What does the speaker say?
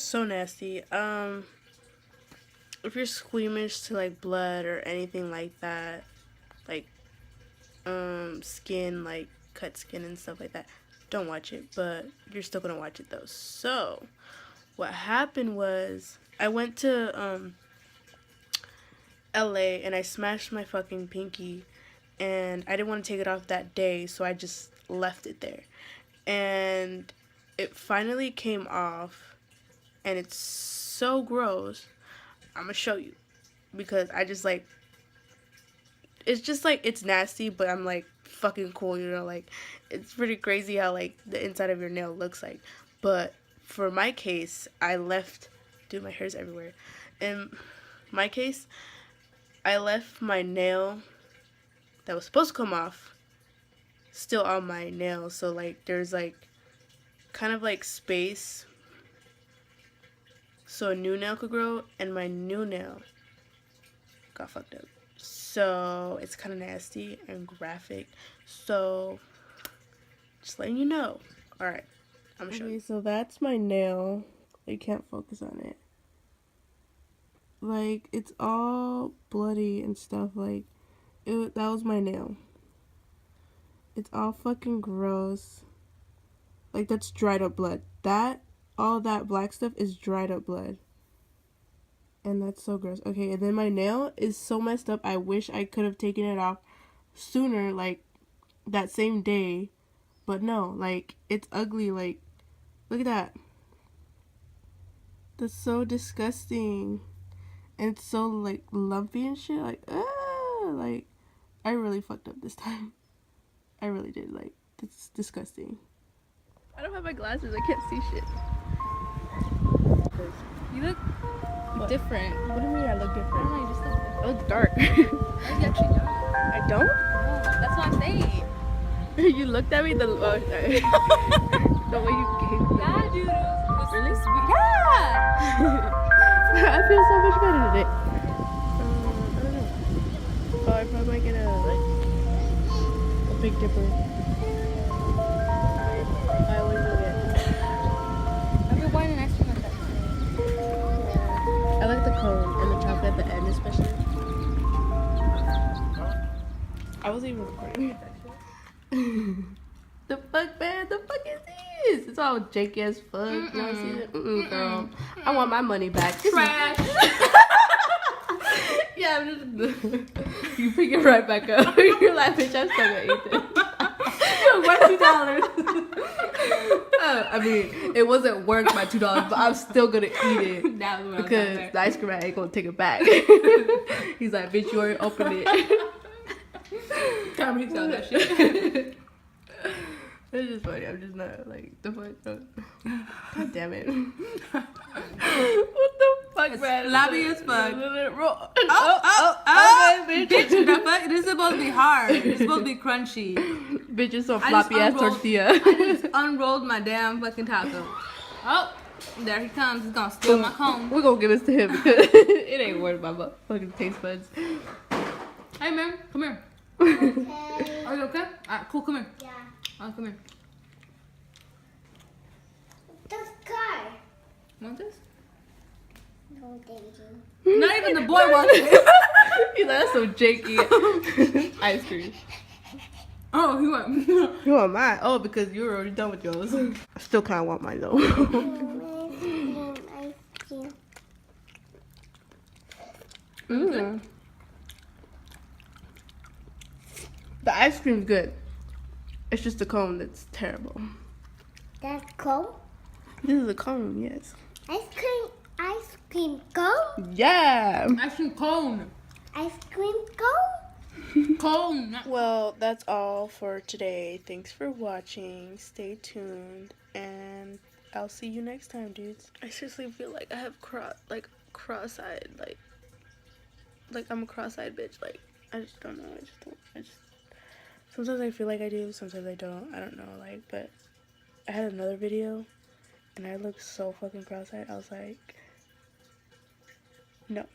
so nasty. If you're squeamish to like blood or anything like that, like skin, like cut skin and stuff like that, don't watch it. But you're still gonna watch it though. So what happened was I went to LA and I smashed my fucking pinky, and I didn't want to take it off that day, so I just left it there. And it finally came off, and it's so gross. I'm gonna show you, because I just like, it's just like, it's nasty, but I'm like fucking cool, you know, like it's pretty crazy how like the inside of your nail looks like. But for my case, I left, dude, my hair's everywhere. In my case, I left my nail that was supposed to come off still on my nail, so like there's like kind of like space so a new nail could grow, and my new nail got fucked up. So it's kind of nasty and graphic. So just letting you know. Alright, I'm gonna show you. So that's my nail. You can't focus on it. Like, it's all bloody and stuff. Like, that was my nail. It's all fucking gross. Like, that's dried up blood. All that black stuff is dried up blood. And that's so gross. Okay, and then my nail is so messed up. I wish I could have taken it off sooner, like that same day. But no, like, it's ugly. Like, look at that. That's so disgusting. And it's so like lumpy and shit. Like, like, I really fucked up this time. I really did. Like, it's disgusting. I don't have my glasses. I can't see shit. You look different. What do you mean I look different? I don't know, you just look different. I look dark. You actually don't. I don't? No, that's what I'm saying. You looked at me the way you gave me. Yeah, dude. It was Really? sweet. Yeah! I feel so much better today. I don't know. Oh, I probably might get a Big Dipper. I always will get. I've been wanting an ice cream like that. I like the cone and the chocolate at the end, especially. I wasn't even recording that shit. The fuck, man? The fuck is this? It's all janky as fuck. You know what I'm saying? Girl. I want my money back. Trash. Yeah, I'm just. You pick it right back up. You're like, bitch, I'm still gonna eat this. Worth $2. I mean, it wasn't worth my $2, but I'm still gonna eat it because the ice cream man ain't gonna take it back. He's like, bitch, you already opened it. Tell me tell that shit. It's just funny. I'm just not like the fuck. God damn it. What the fuck, man? Sloppy as fuck. Okay, bitch. Bitch, the fuck? This is supposed to be hard. It's supposed to be crunchy. Bitch, it's so floppy ass tortilla. I just unrolled my damn fucking taco. Oh, there he comes. He's gonna steal my cone. We're gonna give this to him because it ain't worth my fucking taste buds. Hey, man, come here. Okay. Are you okay? Alright, cool, come here. Yeah. Oh, come here. This guy. Want this? No, thank you. Not even the boy wants it. He's like, that's so janky. Ice cream. Oh, he went. You want mine? Oh, because you were already done with yours. I still kind of want mine though. Ice cream. Mm. The ice cream's good. It's just the cone that's terrible. That's cold. This is a cone, yes. Ice cream cone. Yeah. Ice cream cone. Ice cream cone. Cone. Well, that's all for today. Thanks for watching. Stay tuned, and I'll see you next time, dudes. I seriously feel like I have cross-eyed, like I'm a cross-eyed bitch. Like, I just don't know. I just sometimes I feel like I do, sometimes I don't. I don't know, like, but I had another video and I looked so fucking cross-eyed. I was like, no.